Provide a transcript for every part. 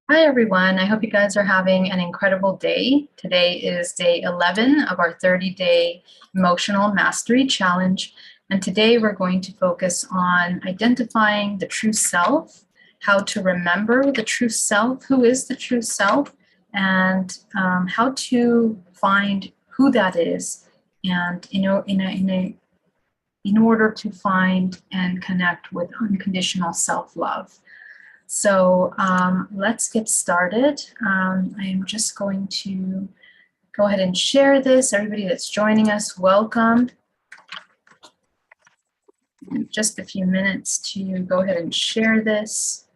Hi, everyone. I hope you guys are having an incredible day. Today is day 11 of our 30-day emotional mastery challenge. And today we're going to focus on identifying the true self, how to remember the true self, who is the true self, and how to find who that is. And, in order to find and connect with unconditional self-love. So let's get started. I am just going to go ahead and share this. Everybody that's joining us, welcome. Just a few minutes to go ahead and share this.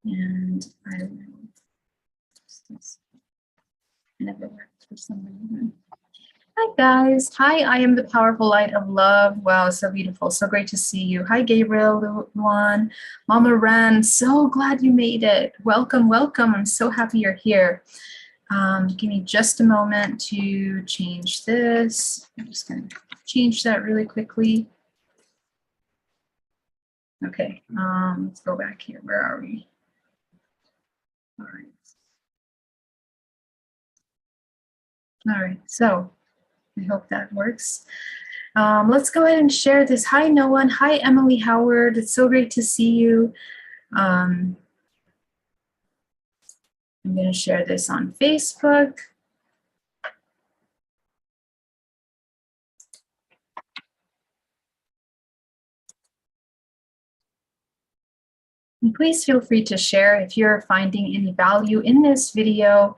And I don't know. This never worked for some reason. Hi, guys. Hi, I am the powerful light of love. Wow, so beautiful. So great to see you. Hi, Gabriel, Luan, Mama Ren. So glad you made it. Welcome, welcome. I'm so happy you're here. Give me just a moment to change this. I'm just going to change that really quickly. Okay, let's go back here. Where are we? All right. All right, so I hope that works. Let's go ahead and share this. Hi, Noah. Hi, Emily Howard. It's so great to see you. I'm going to share this on Facebook. And please feel free to share if you're finding any value in this video.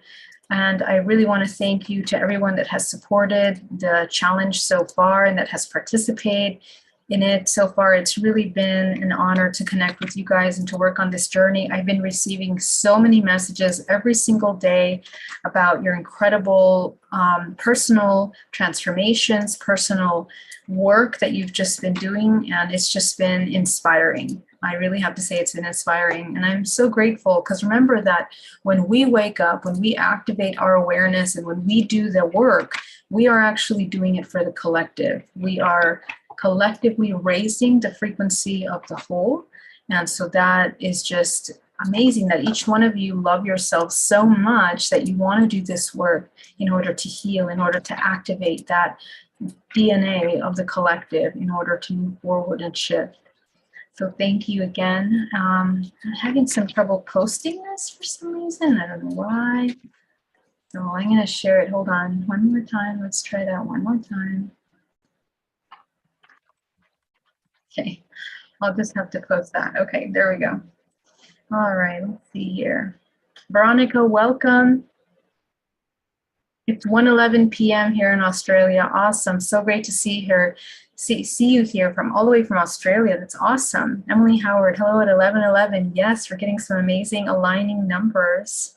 And I really want to thank you to everyone that has supported the challenge so far and that has participated in it so far. It's really been an honor to connect with you guys and to work on this journey. I've been receiving so many messages every single day about your incredible personal transformations, personal work that you've just been doing, and it's just been inspiring. I really have to say it's been inspiring, and I'm so grateful because remember that when we wake up, when we activate our awareness, and when we do the work, we are actually doing it for the collective. We are collectively raising the frequency of the whole, and so that is just amazing that each one of you love yourself so much that you want to do this work in order to heal, in order to activate that DNA of the collective in order to move forward and shift. So thank you again. I'm having some trouble posting this for some reason. I don't know why. So I'm going to share it. Hold on one more time. Let's try that one more time. Okay, I'll just have to close that. Okay, there we go. All right, let's see here. Veronica, welcome. It's 1:11 p.m. here in Australia. Awesome. So great to see her. See you here from all the way from Australia. That's awesome. Emily Howard, hello at 11:11. Yes, we're getting some amazing aligning numbers.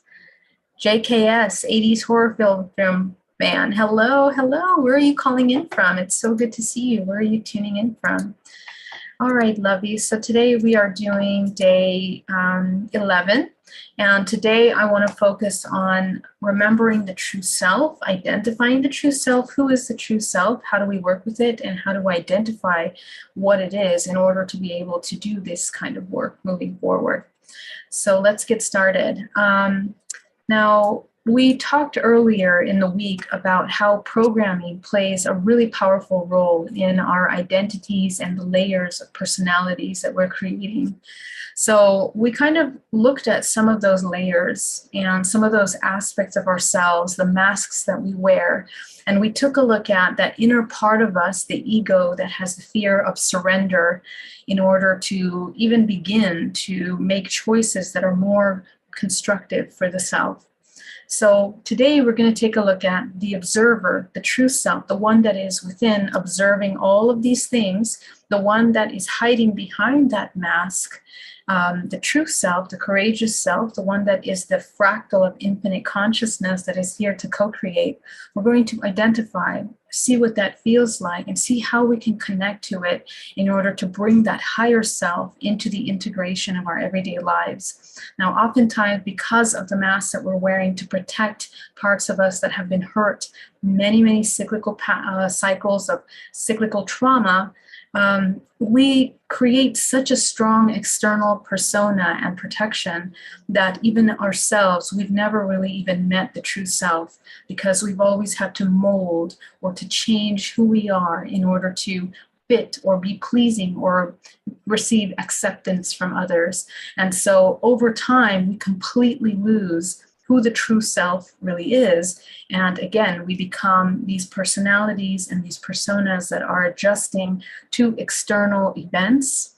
JKS, 80s horror film fan. Hello, hello. Where are you calling in from? It's so good to see you. Where are you tuning in from? All right, lovies. So today we are doing day 11. And today I want to focus on remembering the true self, identifying the true self. Who is the true self? How do we work with it? And how do we identify what it is in order to be able to do this kind of work moving forward? So let's get started. Now, we talked earlier in the week about how programming plays a really powerful role in our identities and the layers of personalities that we're creating. So we kind of looked at some of those layers and some of those aspects of ourselves, the masks that we wear, and we took a look at that inner part of us, the ego that has the fear of surrender in order to even begin to make choices that are more constructive for the self. So today we're going to take a look at the observer, the true self, the one that is within observing all of these things, the one that is hiding behind that mask, the true self, the courageous self, the one that is the fractal of infinite consciousness that is here to co-create. We're going to identify, see what that feels like, and see how we can connect to it in order to bring that higher self into the integration of our everyday lives. Now, oftentimes, because of the mask that we're wearing to protect parts of us that have been hurt, many cyclical cycles of cyclical trauma, we create such a strong external persona and protection that even ourselves, we've never really even met the true self, because we've always had to mold or to change who we are in order to fit or be pleasing or receive acceptance from others. And so over time, we completely lose who the true self really is. And again, we become these personalities and these personas that are adjusting to external events,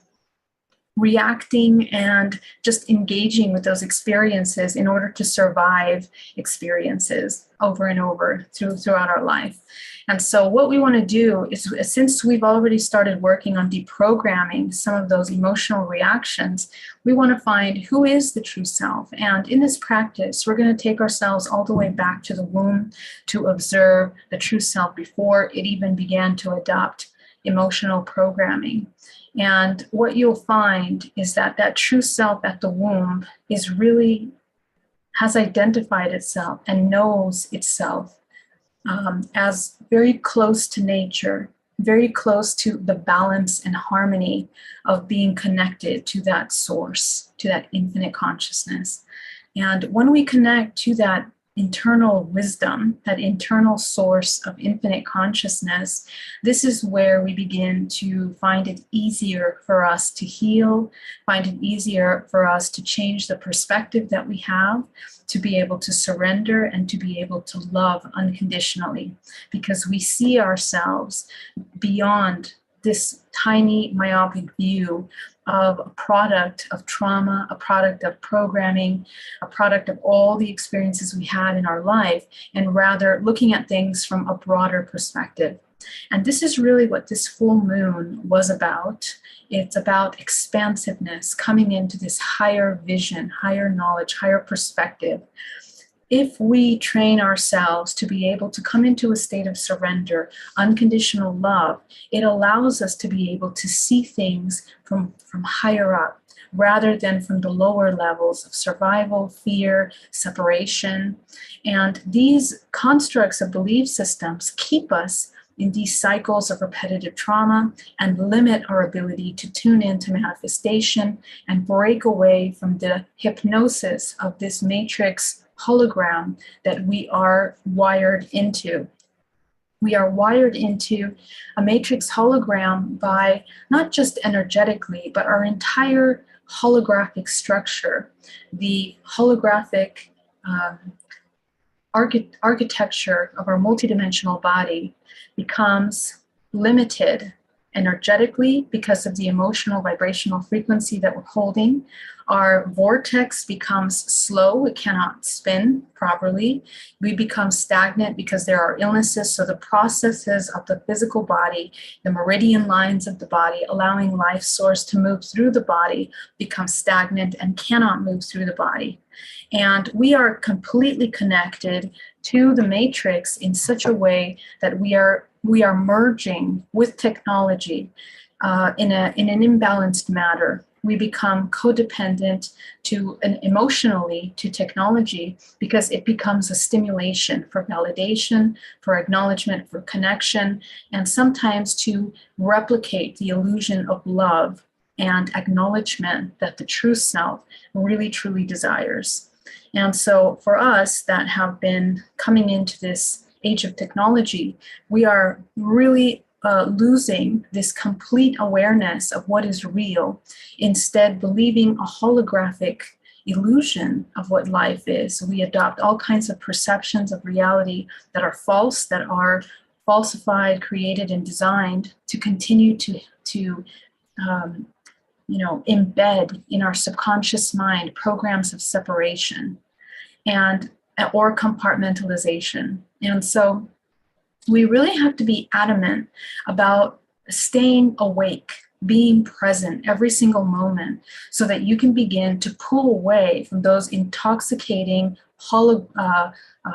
reacting and just engaging with those experiences in order to survive experiences over and over throughout our life. And so what we want to do is, since we've already started working on deprogramming some of those emotional reactions, we want to find who is the true self. And in this practice, we're going to take ourselves all the way back to the womb to observe the true self before it even began to adopt emotional programming. And what you'll find is that that true self at the womb is really, has identified itself and knows itself as very close to nature, very close to the balance and harmony of being connected to that source, to that infinite consciousness. And when we connect to that internal wisdom, that internal source of infinite consciousness, this is where we begin to find it easier for us to heal, find it easier for us to change the perspective that we have, to be able to surrender and to be able to love unconditionally, because we see ourselves beyond this tiny myopic view of a product of trauma, a product of programming, a product of all the experiences we had in our life, and rather looking at things from a broader perspective. And this is really what this full moon was about. It's about expansiveness, coming into this higher vision, higher knowledge, higher perspective. If we train ourselves to be able to come into a state of surrender, unconditional love, it allows us to be able to see things from higher up, rather than from the lower levels of survival, fear, separation. And these constructs of belief systems keep us in these cycles of repetitive trauma and limit our ability to tune into manifestation and break away from the hypnosis of this matrix hologram that we are wired into. We are wired into a matrix hologram by not just energetically, but our entire holographic structure, the holographic architecture of our multidimensional body becomes limited energetically because of the emotional vibrational frequency that we're holding. Our vortex becomes slow, it cannot spin properly. We become stagnant because there are illnesses, so the processes of the physical body, the meridian lines of the body, allowing life source to move through the body, become stagnant and cannot move through the body. And we are completely connected to the matrix in such a way that we are merging with technology in an imbalanced manner. We become codependent emotionally to technology because it becomes a stimulation for validation, for acknowledgement, for connection, and sometimes to replicate the illusion of love and acknowledgement that the true self really truly desires. And so for us that have been coming into this age of technology, we are really losing this complete awareness of what is real, instead believing a holographic illusion of what life is. So we adopt all kinds of perceptions of reality that are false, that are falsified, created, and designed to continue to embed in our subconscious mind programs of separation or compartmentalization. And so we really have to be adamant about staying awake, being present every single moment, so that you can begin to pull away from those intoxicating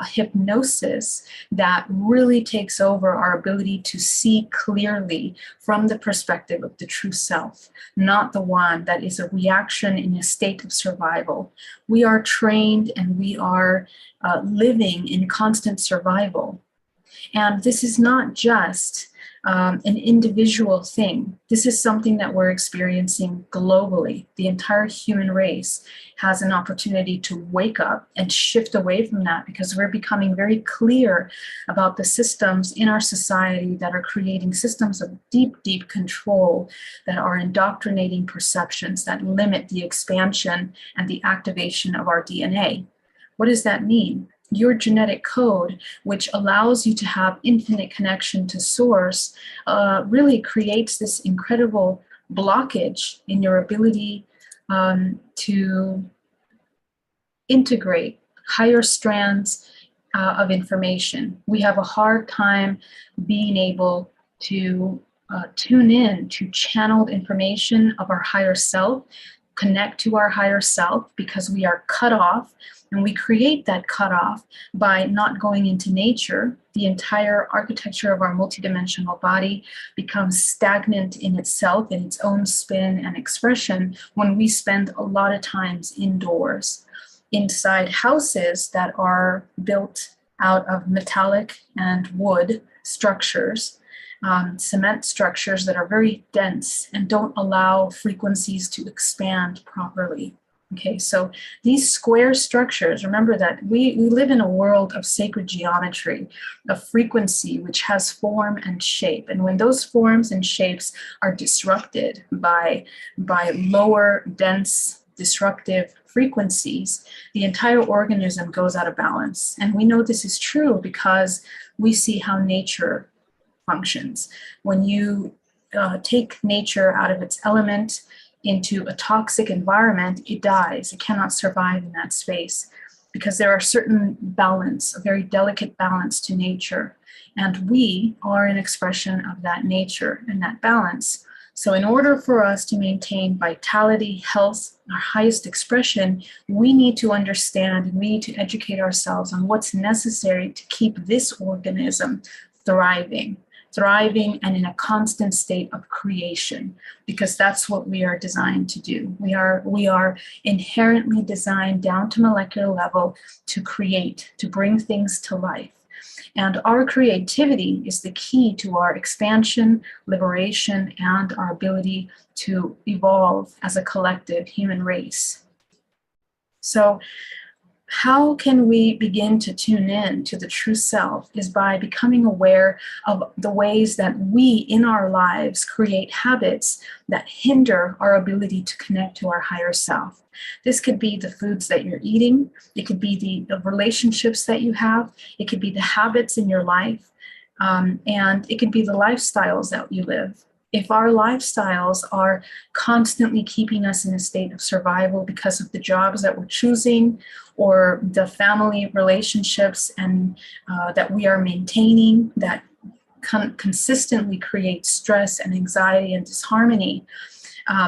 hypnosis that really takes over our ability to see clearly from the perspective of the true self, not the one that is a reaction in a state of survival. We are trained and we are living in constant survival. And this is not just an individual thing. This is something that we're experiencing globally. The entire human race has an opportunity to wake up and shift away from that, because we're becoming very clear about the systems in our society that are creating systems of deep, deep control, that are indoctrinating perceptions, that limit the expansion and the activation of our DNA. What does that mean? Your genetic code, which allows you to have infinite connection to source, really creates this incredible blockage in your ability to integrate higher strands of information. We have a hard time being able to tune in to channeled information of our higher self, connect to our higher self, because we are cut off. And we create that cutoff by not going into nature. The entire architecture of our multidimensional body becomes stagnant in itself, in its own spin and expression, when we spend a lot of times indoors, inside houses that are built out of metallic and wood structures, cement structures that are very dense and don't allow frequencies to expand properly. Okay, so these square structures, remember that we live in a world of sacred geometry, of frequency, which has form and shape. And when those forms and shapes are disrupted by lower, dense, disruptive frequencies, the entire organism goes out of balance. And we know this is true because we see how nature functions. When you take nature out of its element, into a toxic environment, it dies. It cannot survive in that space, because there are certain balance, a very delicate balance to nature. And we are an expression of that nature and that balance. So in order for us to maintain vitality, health, our highest expression, we need to understand and we need to educate ourselves on what's necessary to keep this organism thriving and in a constant state of creation, because that's what we are designed to do. We are inherently designed down to molecular level to create, to bring things to life. And our creativity is the key to our expansion, liberation, and our ability to evolve as a collective human race. So how can we begin to tune in to the true self is by becoming aware of the ways that we in our lives create habits that hinder our ability to connect to our higher self. This could be the foods that you're eating. It could be the relationships that you have. It could be the habits in your life. And it could be the lifestyles that you live. If our lifestyles are constantly keeping us in a state of survival because of the jobs that we're choosing or the family relationships and that we are maintaining that consistently create stress and anxiety and disharmony,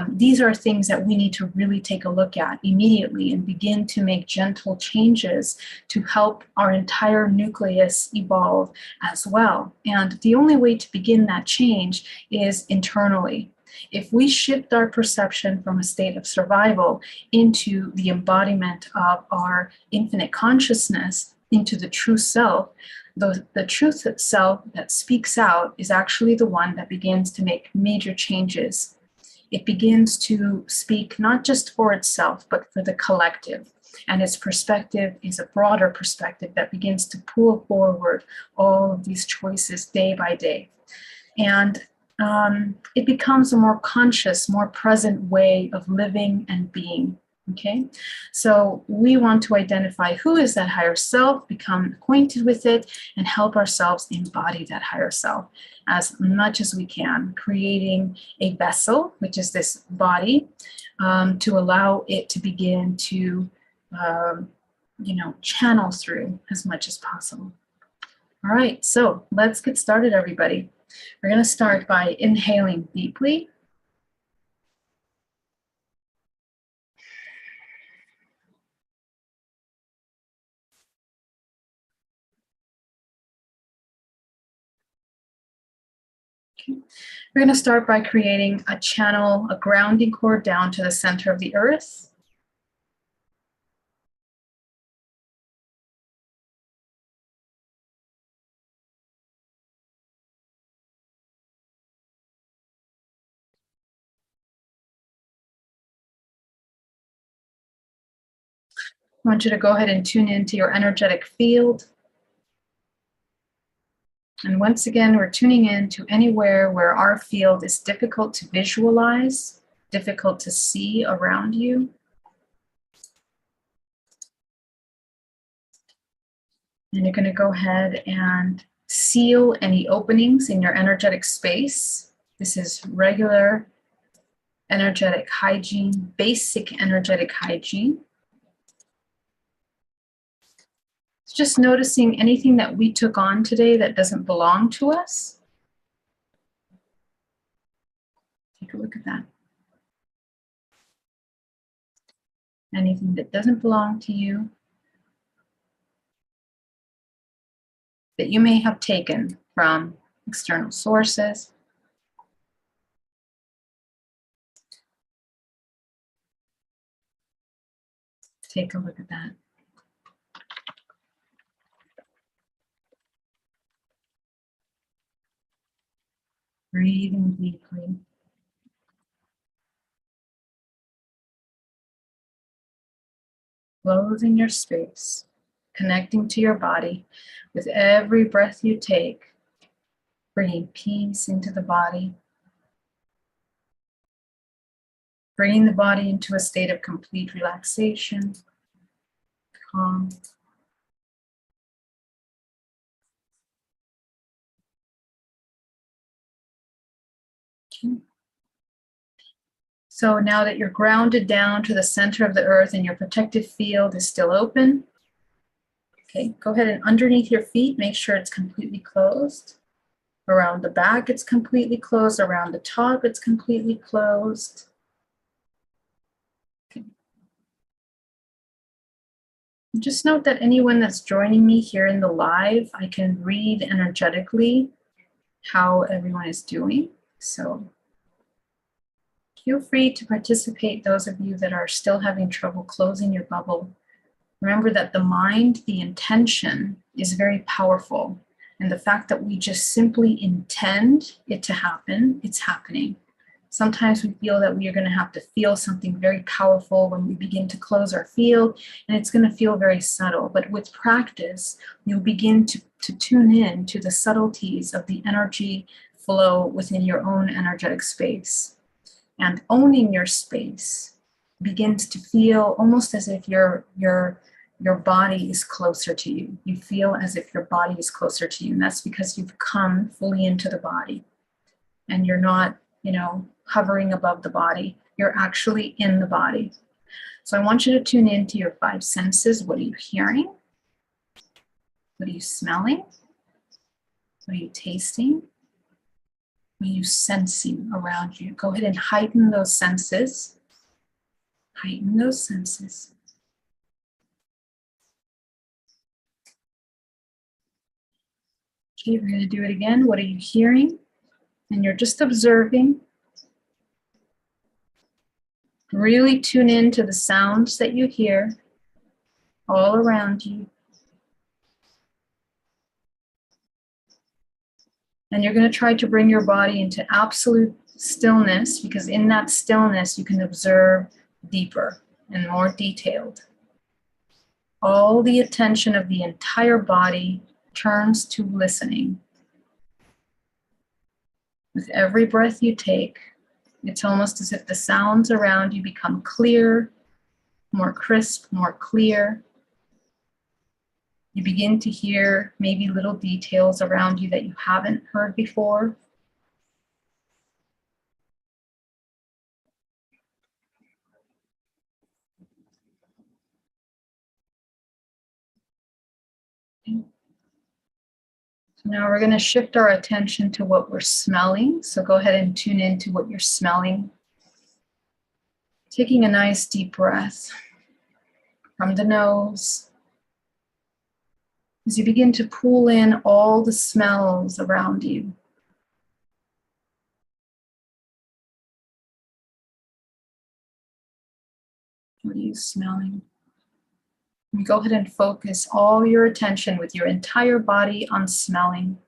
these are things that we need to really take a look at immediately and begin to make gentle changes to help our entire nucleus evolve as well. And the only way to begin that change is internally. If we shift our perception from a state of survival into the embodiment of our infinite consciousness, into the true self, the truth self that speaks out is actually the one that begins to make major changes. It begins to speak not just for itself, but for the collective. And its perspective is a broader perspective that begins to pull forward all of these choices day by day. And it becomes a more conscious, more present way of living and being. Okay, so we want to identify who is that higher self, become acquainted with it, and help ourselves embody that higher self as much as we can, creating a vessel, which is this body, to allow it to begin to, channel through as much as possible. All right, so let's get started, everybody. We're going to start by inhaling deeply. We're going to start by creating a channel, a grounding cord down to the center of the earth. I want you to go ahead and tune into your energetic field. And once again, we're tuning in to anywhere where our field is difficult to visualize, difficult to see around you. And you're going to go ahead and seal any openings in your energetic space. This is regular energetic hygiene, basic energetic hygiene. It's just noticing anything that we took on today that doesn't belong to us. Take a look at that. Anything that doesn't belong to you, that you may have taken from external sources. Take a look at that. Breathing deeply. Closing your space, connecting to your body. With every breath you take, bringing peace into the body. Bringing the body into a state of complete relaxation, calm. Okay. So now that you're grounded down to the center of the earth and your protective field is still open, okay, go ahead and underneath your feet, make sure it's completely closed. Around the back, it's completely closed. Around the top, it's completely closed. Okay. Just note that anyone that's joining me here in the live, I can read energetically how everyone is doing. So feel free to participate, those of you that are still having trouble closing your bubble. Remember that the mind, the intention, is very powerful. And the fact that we just simply intend it to happen, it's happening. Sometimes we feel that we are going to have to feel something very powerful when we begin to close our field, and it's going to feel very subtle. But with practice, you'll begin to tune in to the subtleties of the energy flow within your own energetic space. And owning your space begins to feel almost as if your body is closer to you. You feel as if your body is closer to you. And that's because you've come fully into the body. And you're not, hovering above the body. You're actually in the body. So I want you to tune into your 5 senses. What are you hearing? What are you smelling? What are you tasting? What are you sensing around you? Go ahead and heighten those senses. Heighten those senses. Okay, we're going to do it again. What are you hearing? And you're just observing. Really tune in to the sounds that you hear all around you. And you're going to try to bring your body into absolute stillness, because in that stillness you can observe deeper and more detailed. All the attention of the entire body turns to listening. With every breath you take, it's almost as if the sounds around you become clear, more crisp, more clear. You begin to hear maybe little details around you that you haven't heard before. Okay. So now we're going to shift our attention to what we're smelling. So go ahead and tune into what you're smelling. Taking a nice deep breath from the nose. As you begin to pull in all the smells around you. What are you smelling? And go ahead and focus all your attention with your entire body on smelling.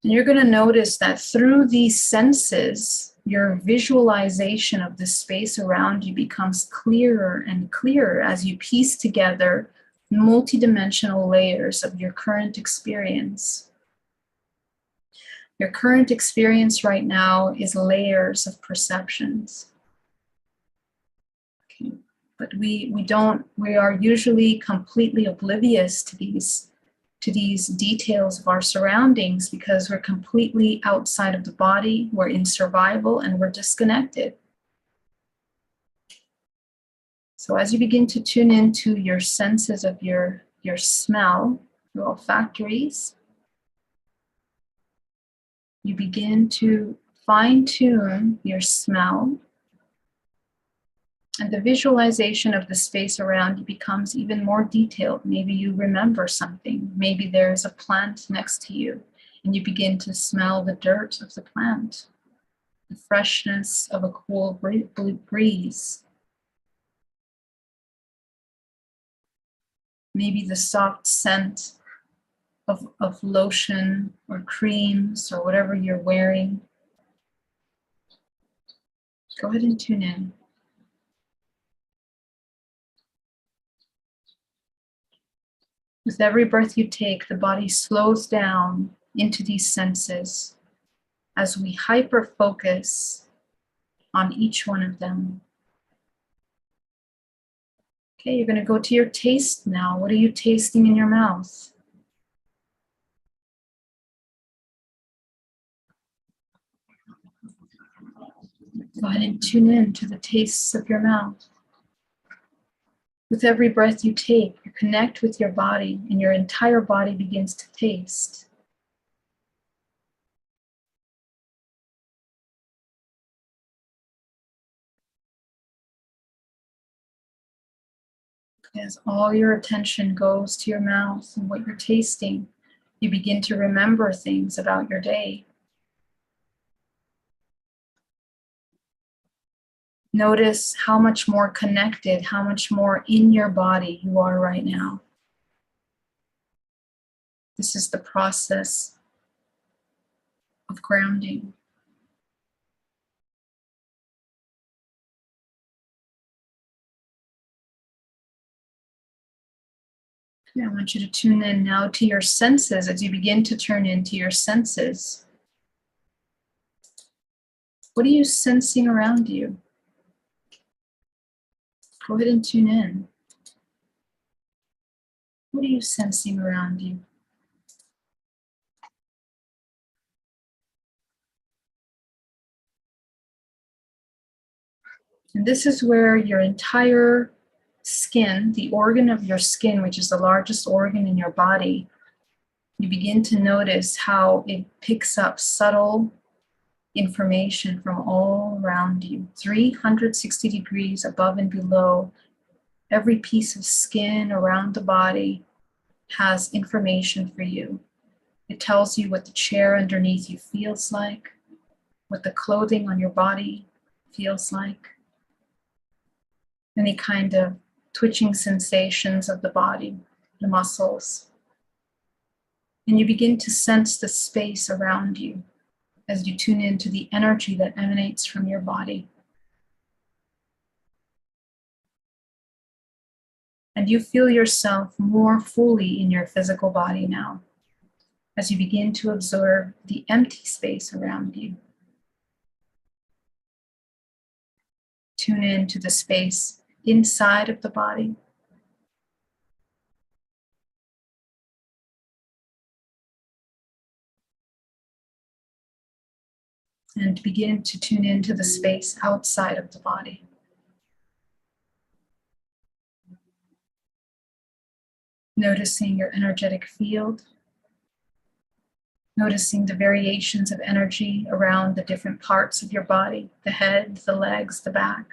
And you're going to notice that through these senses, your visualization of the space around you becomes clearer and clearer as you piece together multidimensional layers of your current experience. Your current experience right now is layers of perceptions. Okay. But we are usually completely oblivious to these details of our surroundings because we're completely outside of the body, we're in survival, and we're disconnected. So as you begin to tune into your senses of your smell, your olfactories, you begin to fine-tune your smell, and the visualization of the space around you becomes even more detailed. Maybe you remember something. Maybe there's a plant next to you, and you begin to smell the dirt of the plant, the freshness of a cool breeze. Maybe the soft scent of lotion or creams or whatever you're wearing. Go ahead and tune in. With every breath you take, the body slows down into these senses as we hyper-focus on each one of them. Okay, you're going to go to your taste now. What are you tasting in your mouth? Go ahead and tune in to the tastes of your mouth. With every breath you take, you connect with your body, and your entire body begins to taste. As all your attention goes to your mouth and what you're tasting, you begin to remember things about your day. Notice how much more connected, how much more in your body you are right now. This is the process of grounding. I want you to tune in now to your senses as you begin to turn into your senses. What are you sensing around you? Go ahead and tune in. What are you sensing around you? And this is where your entire skin, the organ of your skin, which is the largest organ in your body, you begin to notice how it picks up subtle information from all around you, 360 degrees above and below. Every piece of skin around the body has information for you. It tells you what the chair underneath you feels like, what the clothing on your body feels like, any kind of twitching sensations of the body, the muscles. And you begin to sense the space around you as you tune into the energy that emanates from your body. And you feel yourself more fully in your physical body now as you begin to observe the empty space around you. Tune in to the space inside of the body. And begin to tune into the space outside of the body. Noticing your energetic field. Noticing the variations of energy around the different parts of your body, the head, the legs, the back.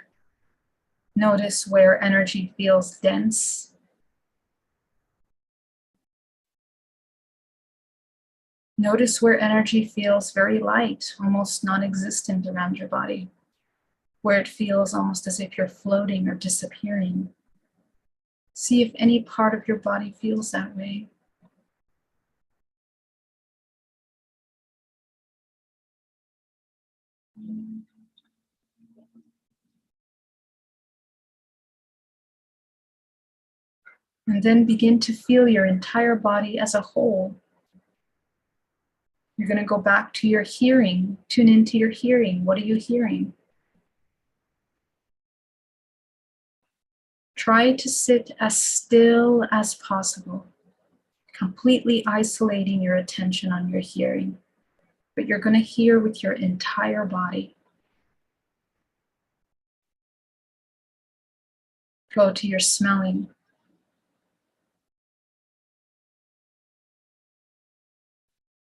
Notice where energy feels dense. Notice where energy feels very light, almost non-existent around your body, where it feels almost as if you're floating or disappearing. See if any part of your body feels that way. And then begin to feel your entire body as a whole. You're going to go back to your hearing. Tune into your hearing. What are you hearing? Try to sit as still as possible, completely isolating your attention on your hearing. But you're going to hear with your entire body. Go to your smelling.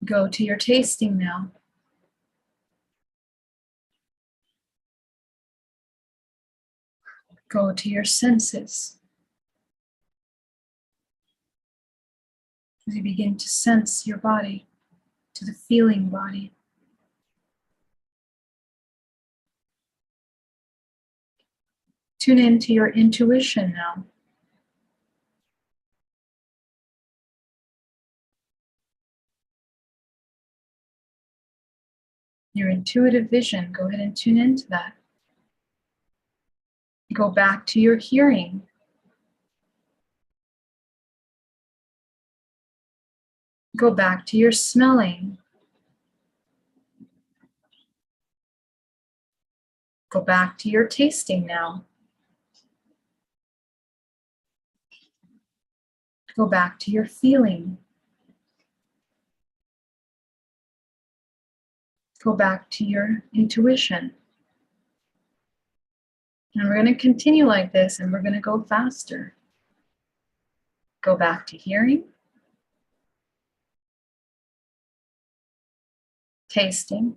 Go to your tasting now. Go to your senses. As you begin to sense your body, to the feeling body. Tune into your intuition now. Your intuitive vision, go ahead and tune into that. Go back to your hearing. Go back to your smelling. Go back to your tasting now. Go back to your feeling. Go back to your intuition. And we're going to continue like this, and we're going to go faster. Go back to hearing, tasting,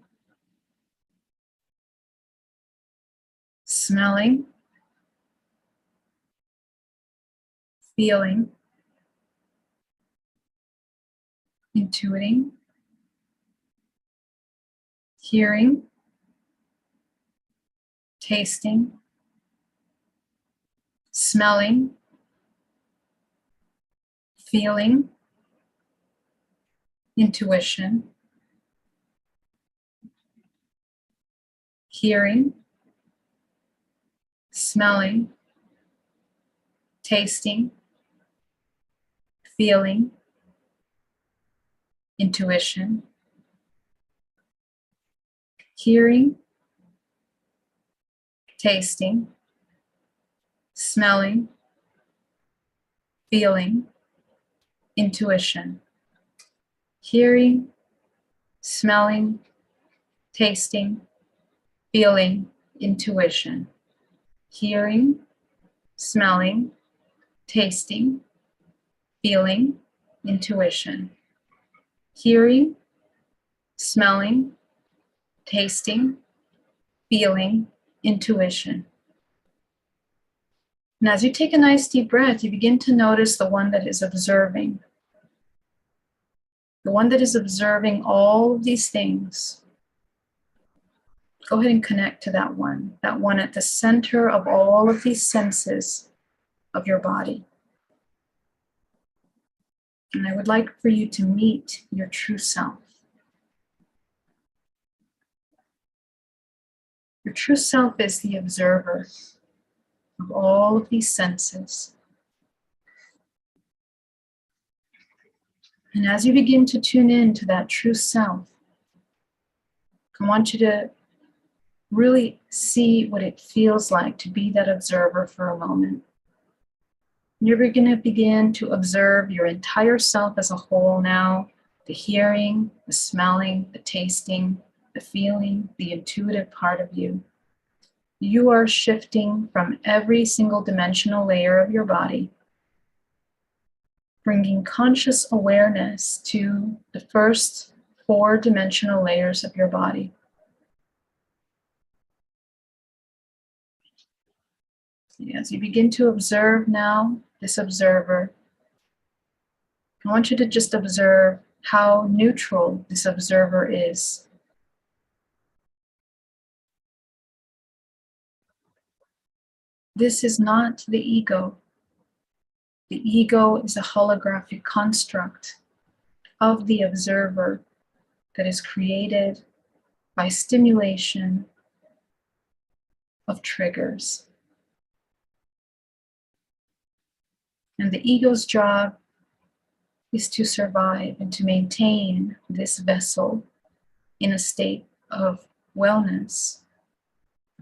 smelling, feeling, intuiting, hearing, tasting, smelling, feeling, intuition, hearing, smelling, tasting, feeling, intuition, hearing, tasting, smelling, feeling, intuition, hearing, smelling, tasting, feeling, intuition, hearing, smelling, tasting, feeling, intuition, hearing, smelling, tasting, feeling, intuition. And as you take a nice deep breath, you begin to notice the one that is observing. The one that is observing all of these things. Go ahead and connect to that one at the center of all of these senses of your body. And I would like for you to meet your true self. Your true self is the observer of all of these senses. And as you begin to tune in to that true self, I want you to really see what it feels like to be that observer for a moment. You're going to begin to observe your entire self as a whole now, the hearing, the smelling, the tasting, the feeling, the intuitive part of you. You are shifting from every single dimensional layer of your body, bringing conscious awareness to the first 4 dimensional layers of your body. As you begin to observe now, this observer, I want you to just observe how neutral this observer is. This is not the ego. The ego is a holographic construct of the observer that is created by stimulation of triggers. And the ego's job is to survive and to maintain this vessel in a state of wellness,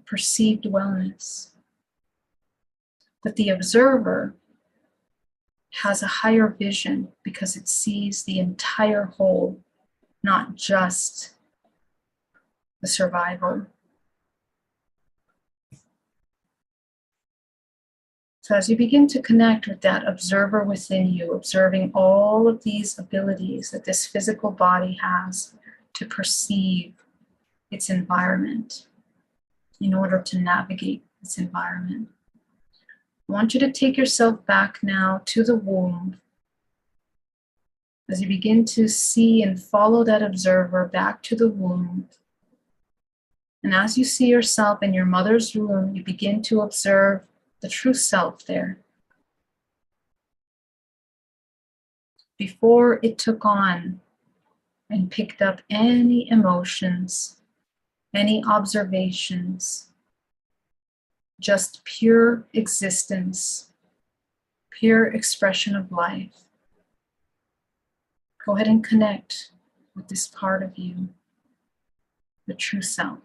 perceived wellness. But the observer has a higher vision because it sees the entire whole, not just the survival. So as you begin to connect with that observer within you, observing all of these abilities that this physical body has to perceive its environment in order to navigate its environment, I want you to take yourself back now to the womb as you begin to see and follow that observer back to the womb. And as you see yourself in your mother's womb, you begin to observe the true self there. Before it took on and picked up any emotions, any observations, just pure existence, pure expression of life. Go ahead and connect with this part of you, the true self.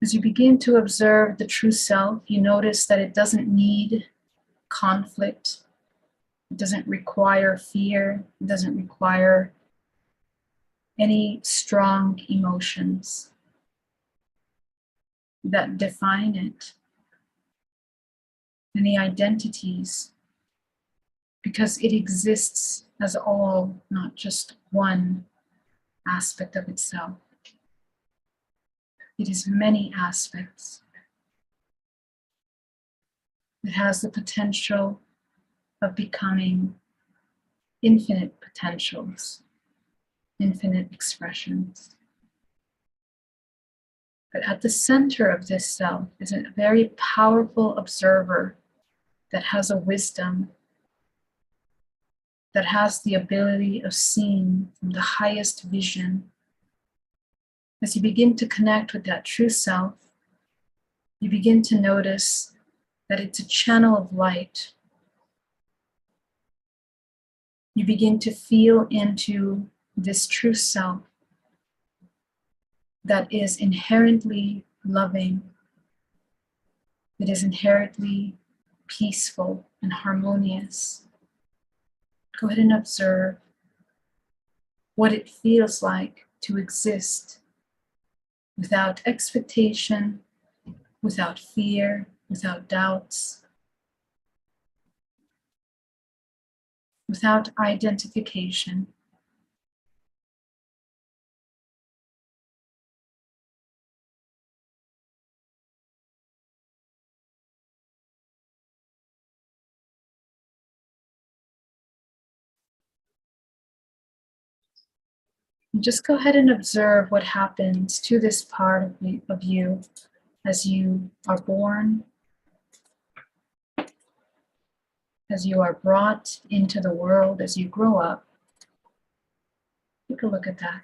As you begin to observe the true self, you notice that it doesn't need conflict. It doesn't require fear. It doesn't require any strong emotions that define it, any identities, because it exists as all, not just one aspect of itself. It is many aspects. It has the potential of becoming infinite potentials, infinite expressions. But at the center of this self is a very powerful observer that has a wisdom, that has the ability of seeing from the highest vision. As you begin to connect with that true self, you begin to notice that it's a channel of light. You begin to feel into this true self that is inherently loving, that is inherently peaceful and harmonious. Go ahead and observe what it feels like to exist without expectation, without fear, without doubts, without identification. And just go ahead and observe what happens to this part of you as you are born, as you are brought into the world, as you grow up. Take a look at that.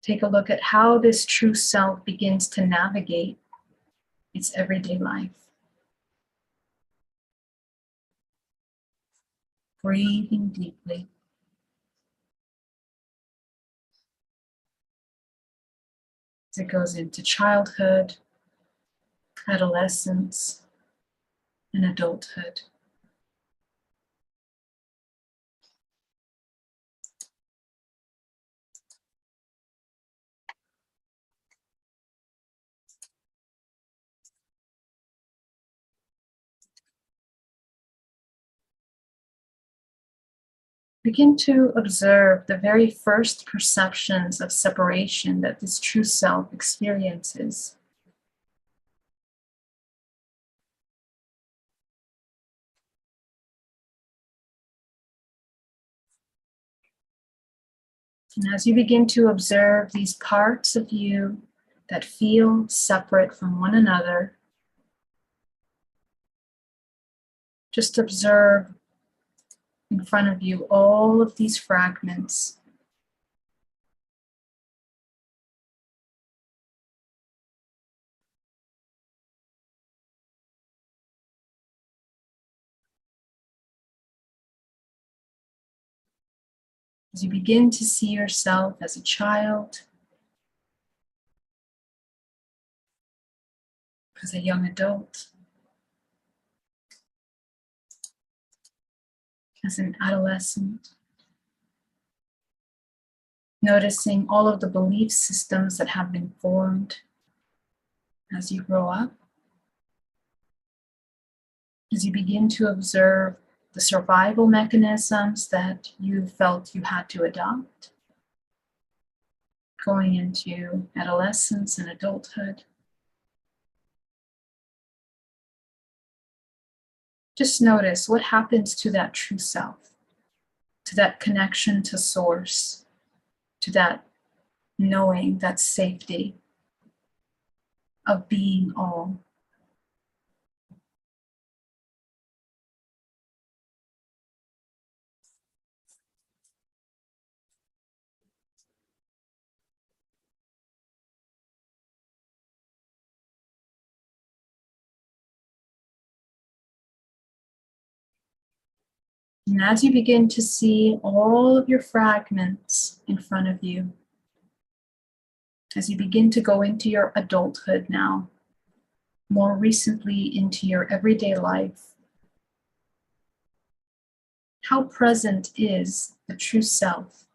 Take a look at how this true self begins to navigate its everyday life. Breathing deeply. As it goes into childhood, adolescence, and adulthood. Begin to observe the very first perceptions of separation that this true self experiences. And as you begin to observe these parts of you that feel separate from one another, Just observe in front of you all of these fragments. As you begin to see yourself as a child, as a young adult, as an adolescent, noticing all of the belief systems that have been formed as you grow up, as you begin to observe the survival mechanisms that you felt you had to adopt, going into adolescence and adulthood. Just notice what happens to that true self, to that connection to source, to that knowing, that safety of being all. And as you begin to see all of your fragments in front of you, as you begin to go into your adulthood now, more recently into your everyday life, how present is the true self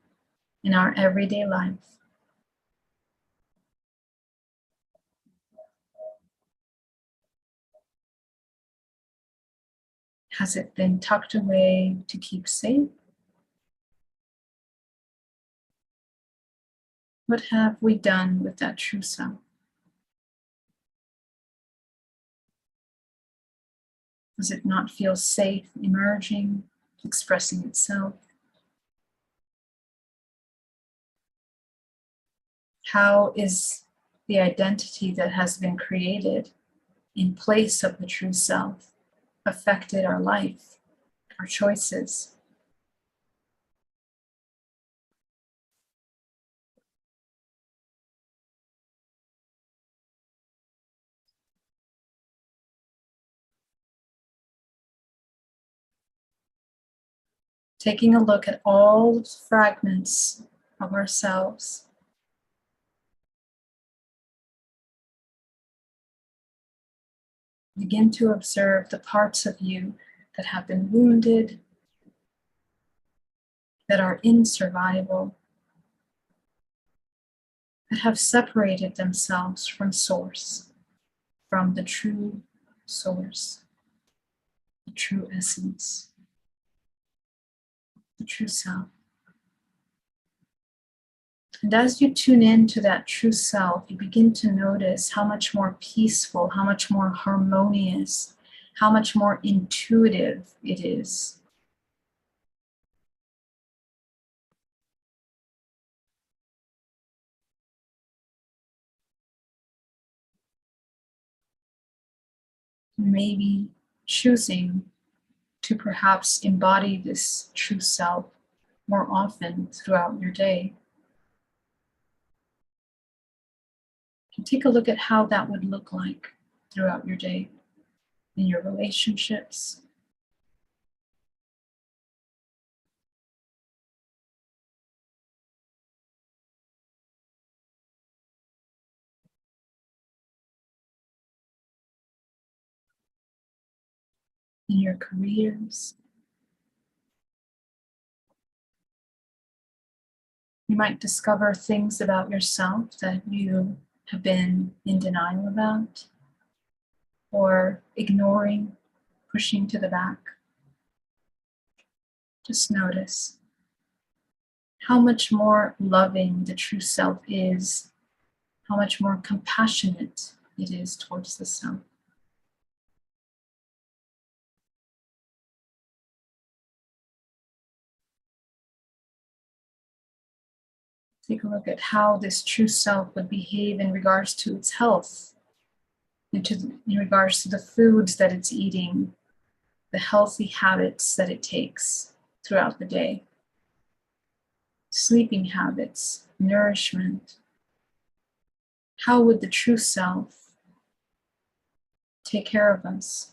in our everyday life? Has it been tucked away to keep safe? What have we done with that true self? Does it not feel safe emerging, expressing itself? How is the identity that has been created in place of the true self affected our life, our choices? Taking a look at all the fragments of ourselves. Begin to observe the parts of you that have been wounded, that are in survival, that have separated themselves from source, from the true source, the true essence, the true self. And as you tune into that true self, you begin to notice how much more peaceful, how much more harmonious, how much more intuitive it is. Maybe choosing to perhaps embody this true self more often throughout your day. And take a look at how that would look like throughout your day, in your relationships, in your careers. You might discover things about yourself that you have been in denial about or ignoring, pushing to the back. Just notice how much more loving the true self is, how much more compassionate it is towards the self. Take a look at how this true self would behave in regards to its health, in regards to the foods that it's eating, the healthy habits that it takes throughout the day. Sleeping habits, nourishment. How would the true self take care of us?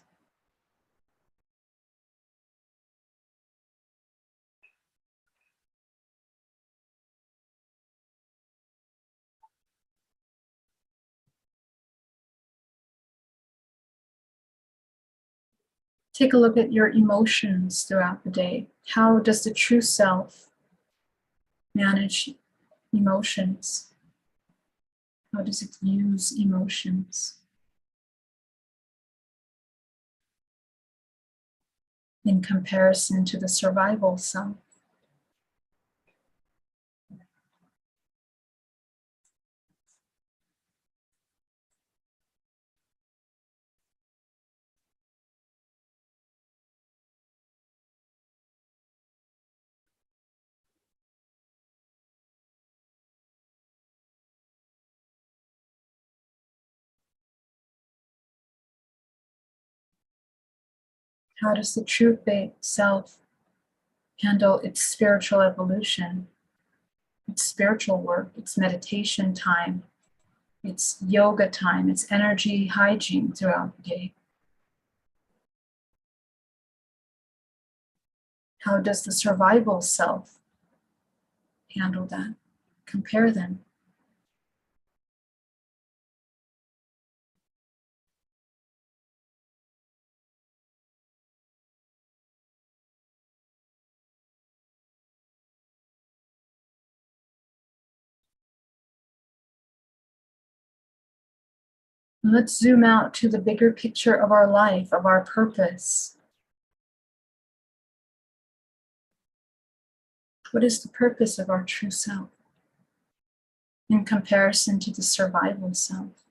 Take a look at your emotions throughout the day. How does the true self manage emotions? How does it use emotions in comparison to the survival self? How does the true self handle its spiritual evolution, its spiritual work, its meditation time, its yoga time, its energy hygiene throughout the day? How does the survival self handle that? Compare them. Let's zoom out to the bigger picture of our life, of our purpose. What is the purpose of our true self in comparison to the survival self?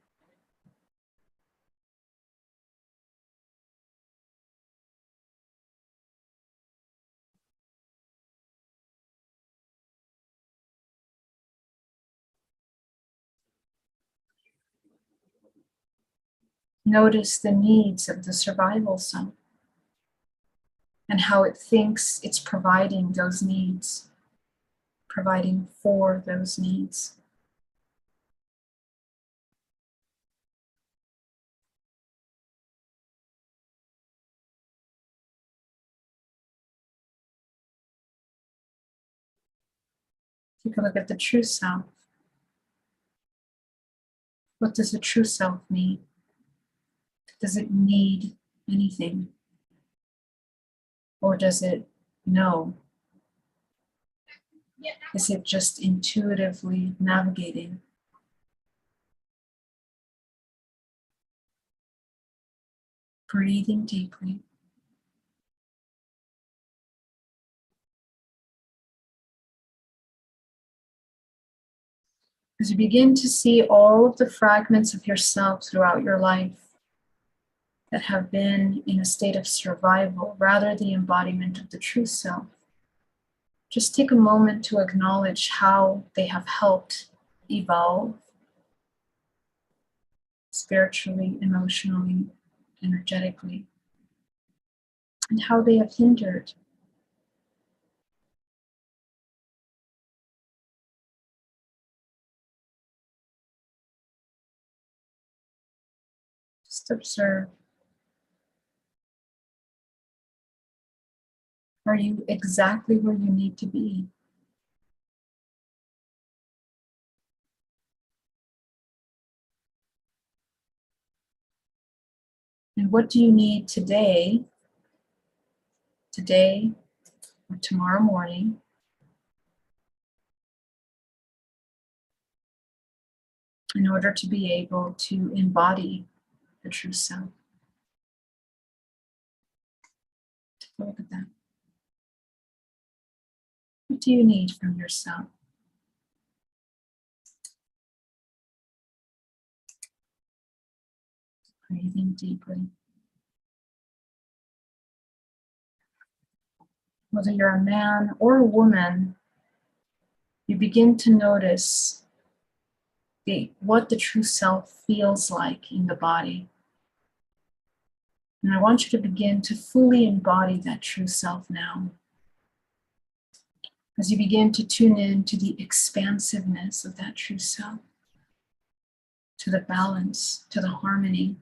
Notice the needs of the survival self and how it thinks it's providing those needs, providing for those needs. Take a look at the true self. What does the true self need? Does it need anything? Or does it know? Is it just intuitively navigating? Breathing deeply. As you begin to see all of the fragments of yourself throughout your life that have been in a state of survival, rather the embodiment of the true self, just take a moment to acknowledge how they have helped evolve spiritually, emotionally, energetically, and how they have hindered. Just observe. Are you exactly where you need to be? And what do you need today or tomorrow morning in order to be able to embody the true self? Take a look at that. What do you need from yourself? Breathing deeply. Whether you're a man or a woman, you begin to notice what the true self feels like in the body. And I want you to begin to fully embody that true self now. As you begin to tune in to the expansiveness of that true self, to the balance, to the harmony,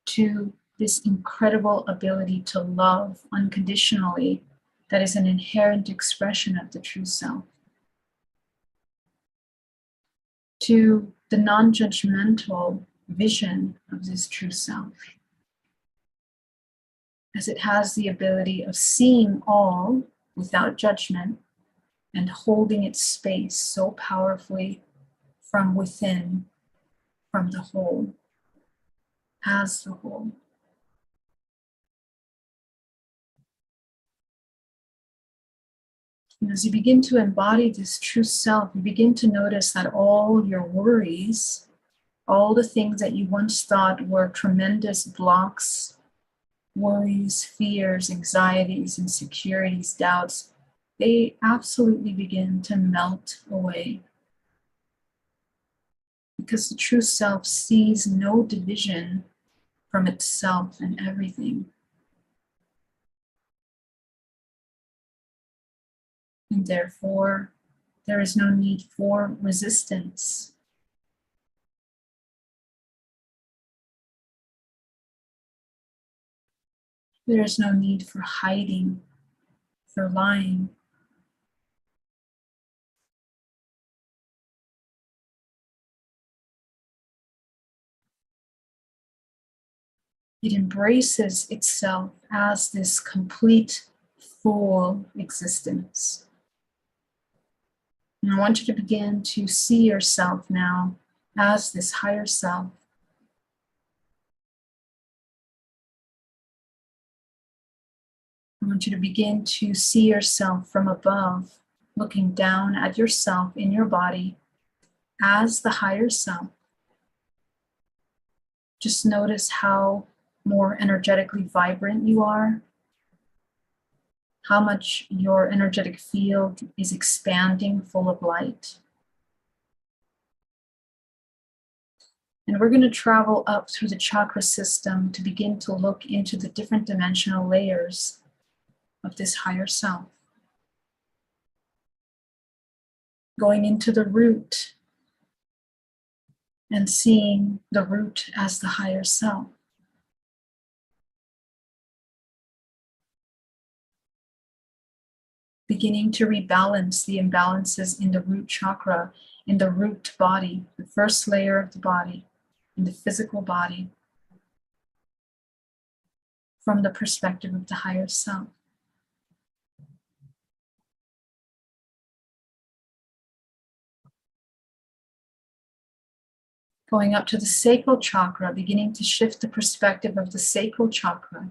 to this incredible ability to love unconditionally that is an inherent expression of the true self, to the non-judgmental vision of this true self, as it has the ability of seeing all without judgment and holding its space so powerfully from within, from the whole, as the whole. And as you begin to embody this true self, you begin to notice that all your worries, all the things that you once thought were tremendous blocks, worries, fears, anxieties, insecurities, doubts, they absolutely begin to melt away. Because the true self sees no division from itself and everything. And therefore, there is no need for resistance. There is no need for hiding, for lying. It embraces itself as this complete, full existence. And I want you to begin to see yourself now as this higher self. I want you to begin to see yourself from above, looking down at yourself in your body as the higher self. Just notice how more energetically vibrant you are, how much your energetic field is expanding, full of light. And we're going to travel up through the chakra system to begin to look into the different dimensional layers of this higher self. Going into the root and seeing the root as the higher self. Beginning to rebalance the imbalances in the root chakra, in the root body, the first layer of the body, in the physical body, from the perspective of the higher self. Going up to the sacral chakra, beginning to shift the perspective of the sacral chakra,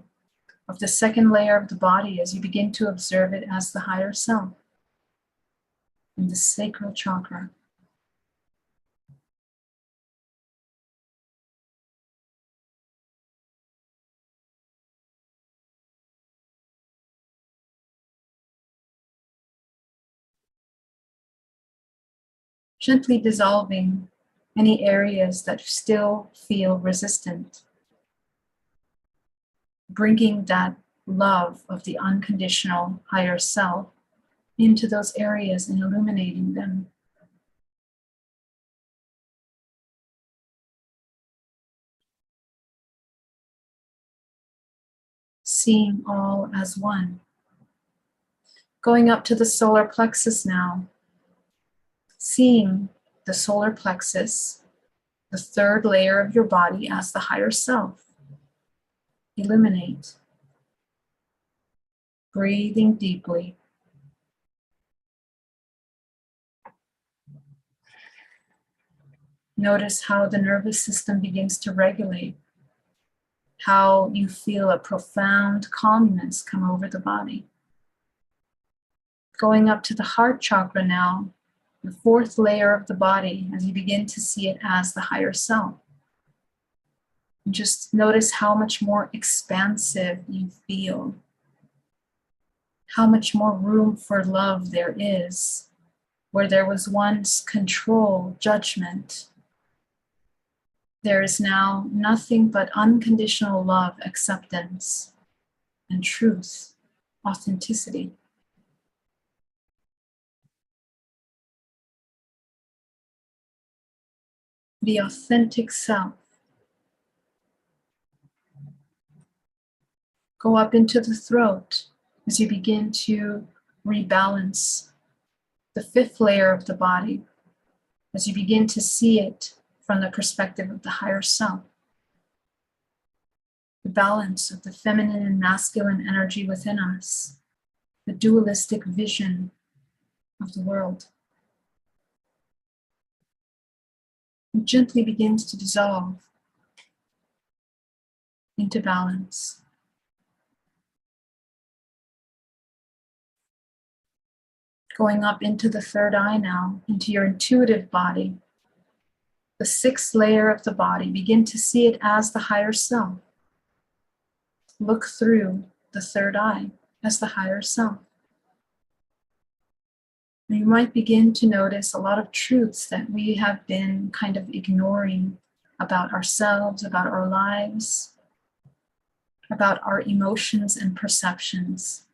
of the second layer of the body, as you begin to observe it as the higher self, in the sacral chakra. Gently dissolving any areas that still feel resistant. Bringing that love of the unconditional higher self into those areas and illuminating them. Seeing all as one. Going up to the solar plexus now. Seeing the solar plexus, the third layer of your body, as the higher self. Illuminate. Breathing deeply. Notice how the nervous system begins to regulate, how you feel a profound calmness come over the body. Going up to the heart chakra now, the fourth layer of the body, as you begin to see it as the higher self. And just notice how much more expansive you feel, how much more room for love there is, where there was once control, judgment. There is now nothing but unconditional love, acceptance, and truth, authenticity. The authentic self. Go up into the throat as you begin to rebalance the fifth layer of the body, as you begin to see it from the perspective of the higher self. The balance of the feminine and masculine energy within us, the dualistic vision of the world. It gently begins to dissolve into balance. Going up into the third eye now, into your intuitive body, the sixth layer of the body. Begin to see it as the higher self. Look through the third eye as the higher self. And you might begin to notice a lot of truths that we have been kind of ignoring about ourselves, about our lives, about our emotions and perceptions.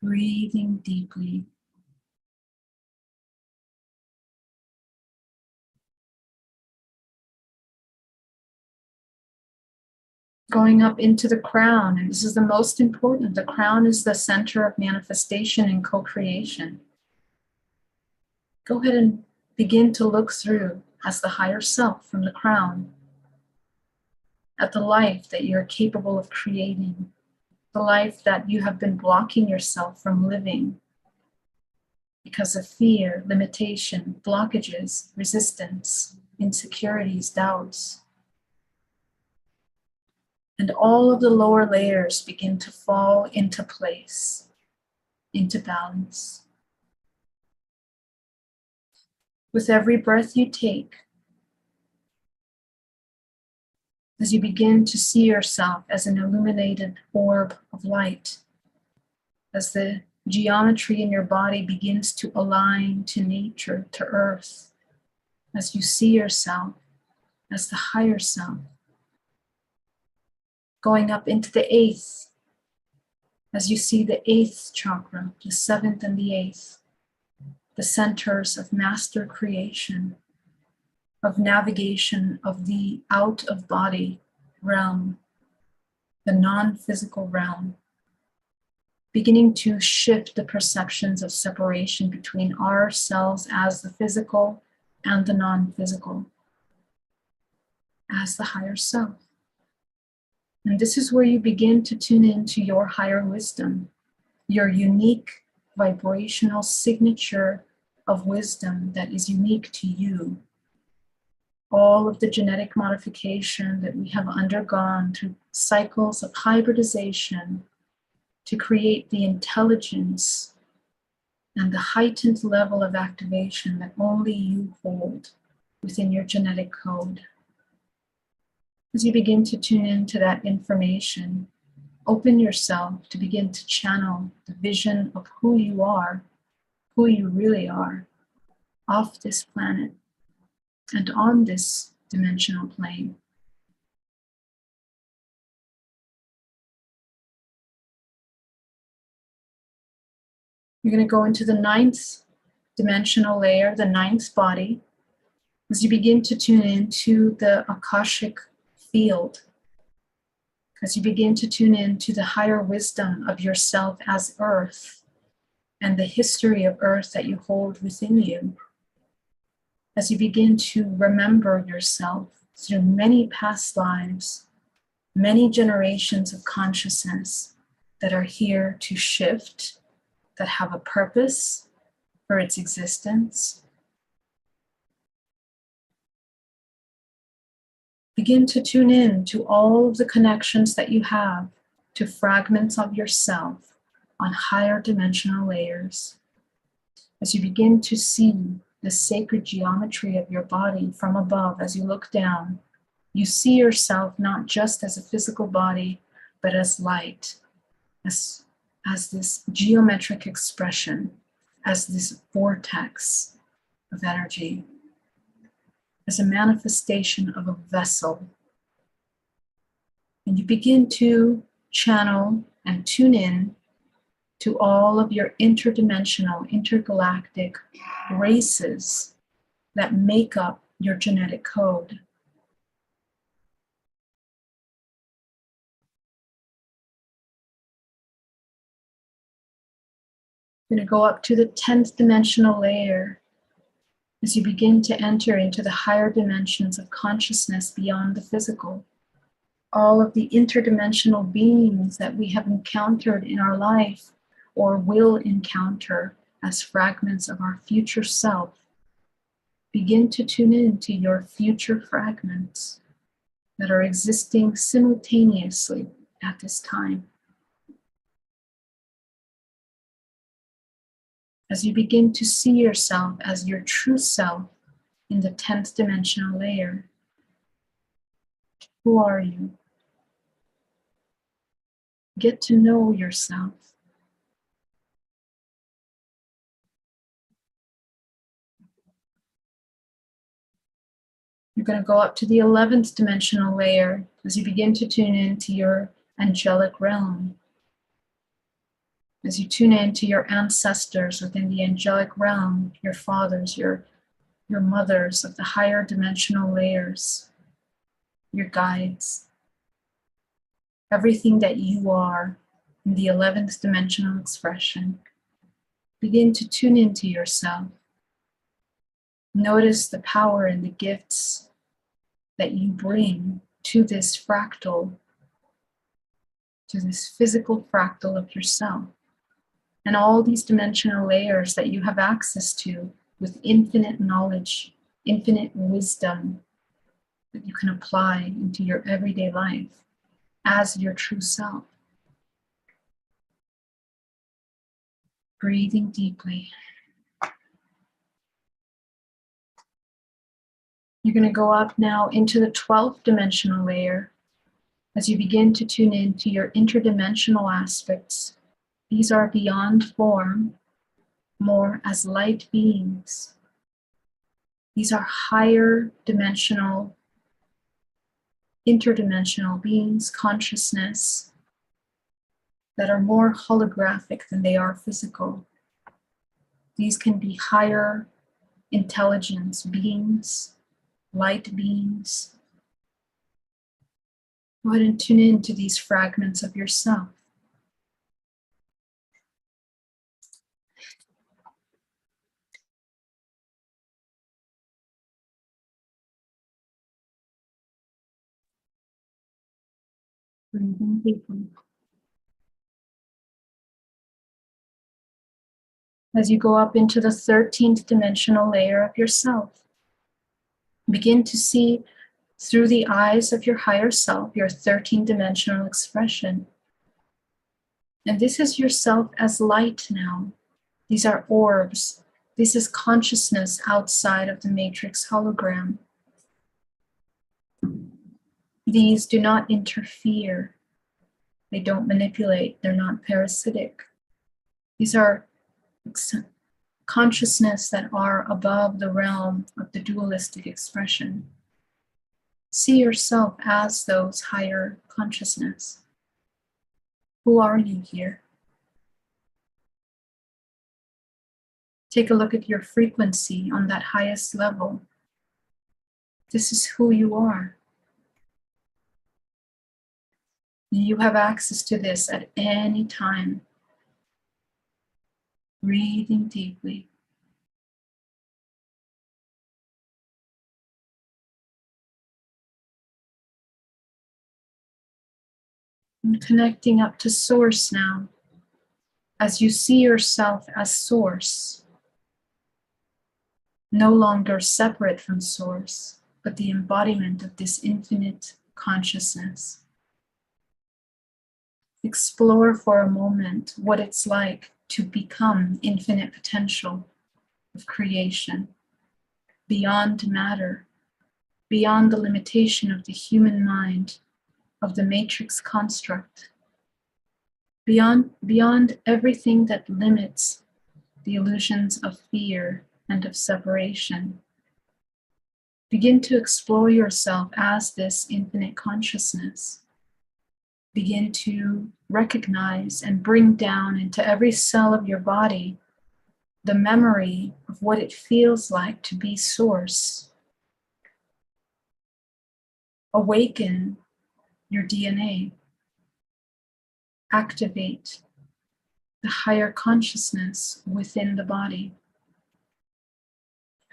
Breathing deeply. Going up into the crown, and this is the most important. The crown is the center of manifestation and co-creation. Go ahead and begin to look through as the higher self from the crown at the life that you're capable of creating, the life that you have been blocking yourself from living because of fear, limitation, blockages, resistance, insecurities, doubts. And all of the lower layers begin to fall into place, into balance. With every breath you take, as you begin to see yourself as an illuminated orb of light, as the geometry in your body begins to align to nature, to earth, as you see yourself as the higher self, going up into the eighth, as you see the eighth chakra, the seventh and the eighth, the centers of master creation, of navigation of the out-of-body realm, the non-physical realm, beginning to shift the perceptions of separation between ourselves as the physical and the non-physical, as the higher self. And this is where you begin to tune into your higher wisdom, your unique vibrational signature of wisdom that is unique to you. All of the genetic modification that we have undergone through cycles of hybridization to create the intelligence and the heightened level of activation that only you hold within your genetic code. As you begin to tune into that information, open yourself to begin to channel the vision of who you are, who you really are, off this planet and on this dimensional plane. You're going to go into the ninth dimensional layer, the ninth body, as you begin to tune into the Akashic field, as you begin to tune into the higher wisdom of yourself as Earth and the history of Earth that you hold within you, as you begin to remember yourself through many past lives, many generations of consciousness that are here to shift, that have a purpose for its existence. Begin to tune in to all of the connections that you have to fragments of yourself on higher dimensional layers. As you begin to see the sacred geometry of your body from above, as you look down, you see yourself not just as a physical body, but as light, as this geometric expression as this vortex of energy, as a manifestation of a vessel. And you begin to channel and tune in to all of your interdimensional, intergalactic races that make up your genetic code. You're going to go up to the 10th dimensional layer as you begin to enter into the higher dimensions of consciousness beyond the physical. All of the interdimensional beings that we have encountered in our life or will encounter as fragments of our future self. Begin to tune in to your future fragments that are existing simultaneously at this time. As you begin to see yourself as your true self in the 10th dimensional layer, who are you? Get to know yourself. You're going to go up to the 11th dimensional layer as you begin to tune into your angelic realm. As you tune into your ancestors within the angelic realm, your fathers, your mothers of the higher dimensional layers, your guides, everything that you are in the 11th dimensional expression. Begin to tune into yourself. Notice the power and the gifts that you bring to this fractal, to this physical fractal of yourself, and all these dimensional layers that you have access to with infinite knowledge, infinite wisdom that you can apply into your everyday life as your true self. Breathing deeply. You're going to go up now into the 12th dimensional layer as you begin to tune into your interdimensional aspects. These are beyond form, more as light beings. These are higher dimensional, interdimensional beings, consciousness, that are more holographic than they are physical. These can be higher intelligence beings, light beings. Go ahead and tune into these fragments of yourself. Breathing deeply. As you go up into the 13th dimensional layer of yourself, begin to see through the eyes of your higher self, your 13th dimensional expression. And this is yourself as light now. These are orbs. This is consciousness outside of the matrix hologram. These do not interfere. They don't manipulate. They're not parasitic. These are consciousness that are above the realm of the dualistic expression. See yourself as those higher consciousness. Who are you here? Take a look at your frequency on that highest level. This is who you are. You have access to this at any time. Breathing deeply. And connecting up to source now. As you see yourself as source, no longer separate from source, but the embodiment of this infinite consciousness. Explore for a moment what it's like to become infinite potential of creation, beyond matter, beyond the limitation of the human mind, of the matrix construct, beyond everything that limits the illusions of fear and of separation. Begin to explore yourself as this infinite consciousness. Begin to recognize and bring down into every cell of your body the memory of what it feels like to be source. Awaken your DNA. Activate the higher consciousness within the body.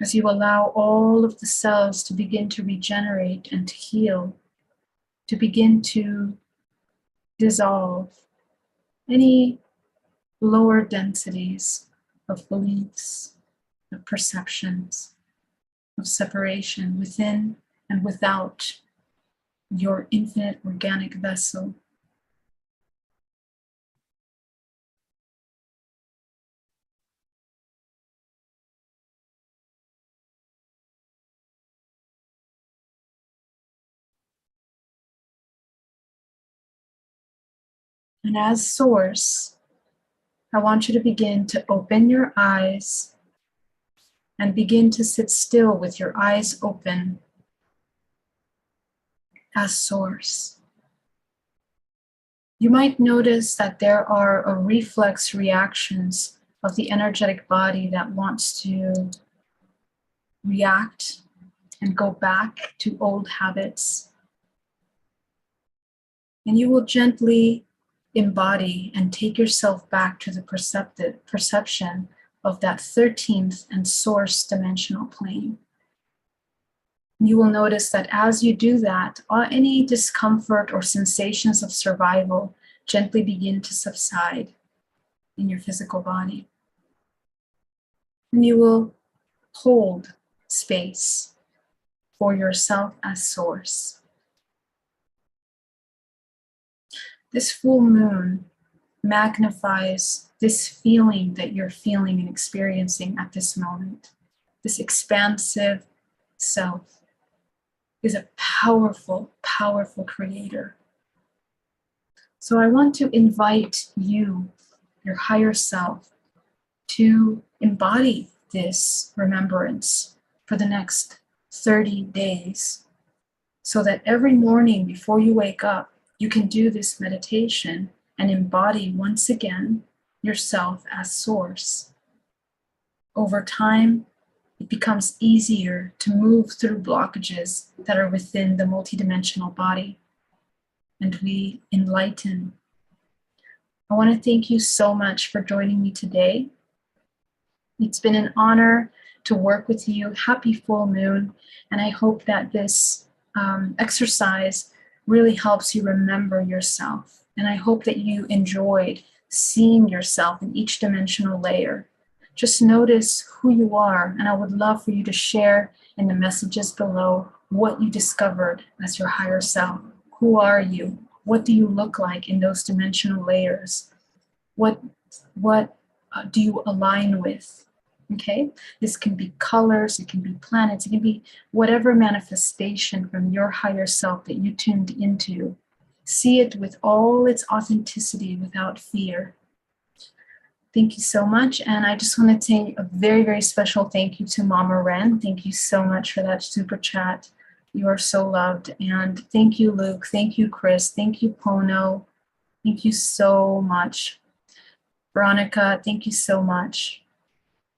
As you allow all of the cells to begin to regenerate and to heal, to begin to dissolve any lower densities of beliefs, of perceptions, of separation within and without your infinite organic vessel. And as source, I want you to begin to open your eyes and begin to sit still with your eyes open as source. You might notice that there are reflex reactions of the energetic body that wants to react and go back to old habits. And you will gently embody and take yourself back to the perception of that 13th and source dimensional plane. You will notice that as you do that, any discomfort or sensations of survival gently begin to subside in your physical body. And you will hold space for yourself as source. This full moon magnifies this feeling that you're feeling and experiencing at this moment. This expansive self is a powerful, powerful creator. So I want to invite you, your higher self, to embody this remembrance for the next 30 days, so that every morning before you wake up, you can do this meditation and embody once again yourself as source. Over time, it becomes easier to move through blockages that are within the multidimensional body, and we enlighten. I want to thank you so much for joining me today. It's been an honor to work with you. Happy full moon, and I hope that this exercise really helps you remember yourself. And I hope that you enjoyed seeing yourself in each dimensional layer. Just notice who you are, and I would love for you to share in the messages below what you discovered as your higher self. Who are you? What do you look like in those dimensional layers? What do you align with? Okay, this can be colors, it can be planets, it can be whatever manifestation from your higher self that you tuned into. See it with all its authenticity without fear. Thank you so much. And I just want to say a very, very special thank you to Mama Ren. Thank you so much for that super chat. You are so loved. And thank you, Luke. Thank you, Chris. Thank you, Pono. Thank you so much. Veronica, thank you so much.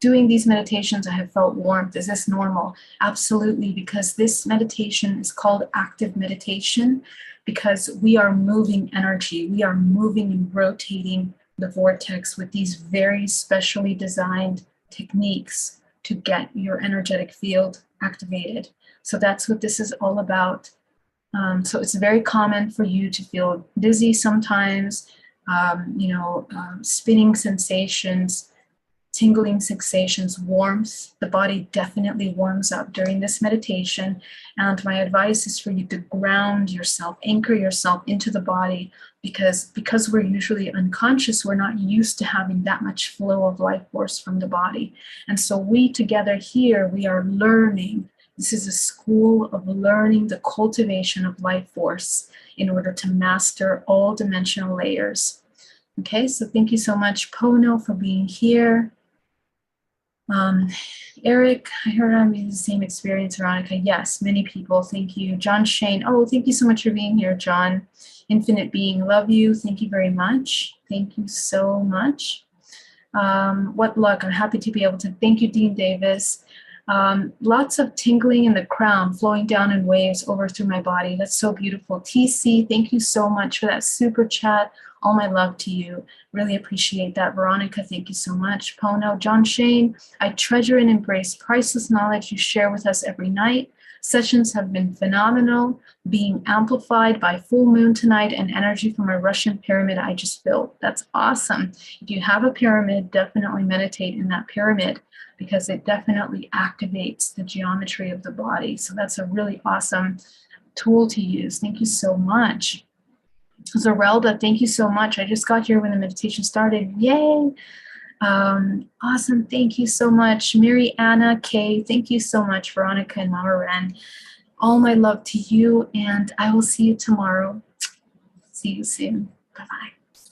Doing these meditations, I have felt warmth. Is this normal? Absolutely, because this meditation is called active meditation because we are moving energy. We are moving and rotating the vortex with these very specially designed techniques to get your energetic field activated. So that's what this is all about. So it's very common for you to feel dizzy sometimes, spinning sensations, tingling sensations, warmth. The body definitely warms up during this meditation. And my advice is for you to ground yourself, anchor yourself into the body, because we're usually unconscious, we're not used to having that much flow of life force from the body. And so we together here, we are learning. This is a school of learning the cultivation of life force in order to master all dimensional layers. Okay, so thank you so much, Pono, for being here. Eric, I heard I'm in the same experience, Veronica. Yes, many people. Thank you. John Shane. Oh, thank you so much for being here, John. Infinite Being, love you. Thank you very much. Thank you so much. What luck. I'm happy to be able to. Thank you, Dean Davis. Lots of tingling in the crown, flowing down in waves over through my body. That's so beautiful. TC, thank you so much for that super chat. All my love to you. Really appreciate that. Veronica, thank you so much. Pono, John Shane, I treasure and embrace priceless knowledge you share with us every night. Sessions have been phenomenal, being amplified by full moon tonight and energy from a Russian pyramid I just built. That's awesome. If you have a pyramid, definitely meditate in that pyramid because it definitely activates the geometry of the body. So that's a really awesome tool to use. Thank you so much. Zerelda, thank you so much. I just got here when the meditation started. Yay! Awesome. Thank you so much. Mary Anna K, thank you so much. Veronica and Mama Ren. All my love to you, and I will see you tomorrow. See you soon. Bye-bye.